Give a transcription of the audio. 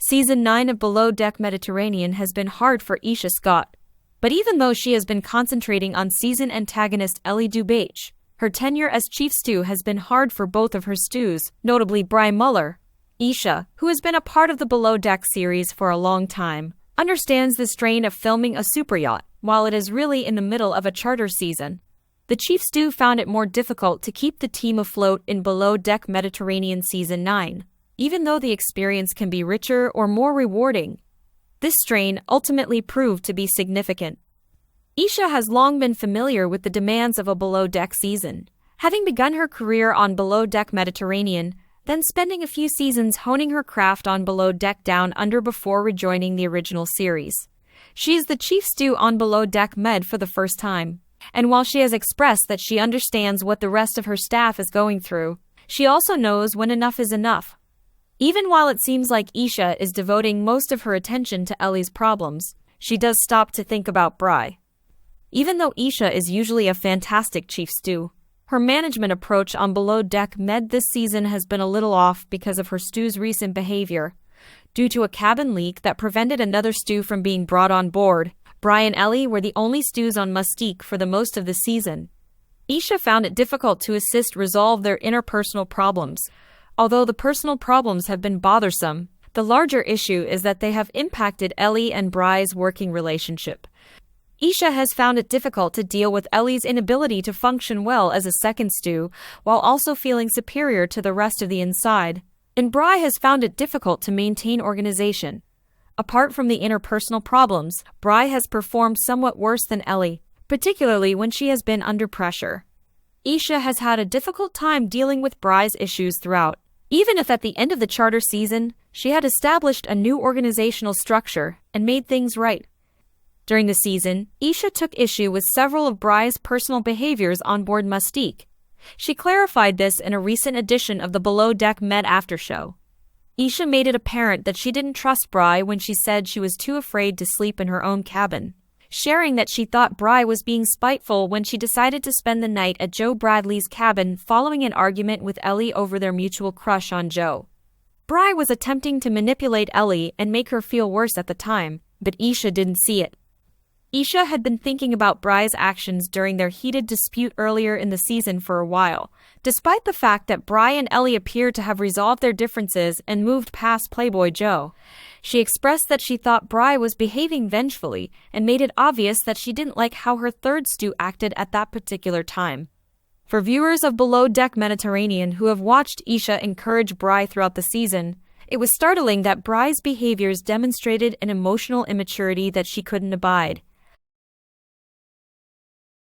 Season 9 of Below Deck Mediterranean has been hard for Aesha Scott. But even though she has been concentrating on season antagonist Ellie Dubaich, her tenure as chief stew has been hard for both of her stews, notably Bri Muller. Aesha, who has been a part of the Below Deck series for a long time, understands the strain of filming a super yacht while it is really in the middle of a charter season. The chief stew found it more difficult to keep the team afloat in Below Deck Mediterranean Season 9, even though the experience can be richer or more rewarding. This strain ultimately proved to be significant. Aesha has long been familiar with the demands of a Below Deck season, having begun her career on Below Deck Mediterranean, then spending a few seasons honing her craft on Below Deck Down Under before rejoining the original series. She is the chief stew on Below Deck Med for the first time, and while she has expressed that she understands what the rest of her staff is going through, she also knows when enough is enough. Even while it seems like Aesha is devoting most of her attention to Ellie's problems, she does stop to think about Bri. Even though Aesha is usually a fantastic chief stew, her management approach on Below Deck Med this season has been a little off because of her stew's recent behavior. Due to a cabin leak that prevented another stew from being brought on board, Bri and Ellie were the only stews on Mustique for the most of the season. Aesha found it difficult to assist resolve their interpersonal problems. Although the personal problems have been bothersome, the larger issue is that they have impacted Ellie and Bri's working relationship. Aesha has found it difficult to deal with Ellie's inability to function well as a second stew, while also feeling superior to the rest of the inside, and Bri has found it difficult to maintain organization. Apart from the interpersonal problems, Bri has performed somewhat worse than Ellie, particularly when she has been under pressure. Aesha has had a difficult time dealing with Bri's issues throughout. Even if at the end of the charter season, she had established a new organizational structure and made things right. During the season, Aesha took issue with several of Bri's personal behaviors on board Mustique. She clarified this in a recent edition of the Below Deck Med After Show. Aesha made it apparent that she didn't trust Bri when she said she was too afraid to sleep in her own cabin, sharing that she thought Bri was being spiteful when she decided to spend the night at Joe Bradley's cabin following an argument with Ellie over their mutual crush on Joe. Bri was attempting to manipulate Ellie and make her feel worse at the time, but Aesha didn't see it. Aesha had been thinking about Bri's actions during their heated dispute earlier in the season for a while, despite the fact that Bri and Ellie appeared to have resolved their differences and moved past Playboy Joe. She expressed that she thought Bri was behaving vengefully and made it obvious that she didn't like how her third stew acted at that particular time. For viewers of Below Deck Mediterranean who have watched Aesha encourage Bri throughout the season, it was startling that Bri's behaviors demonstrated an emotional immaturity that she couldn't abide.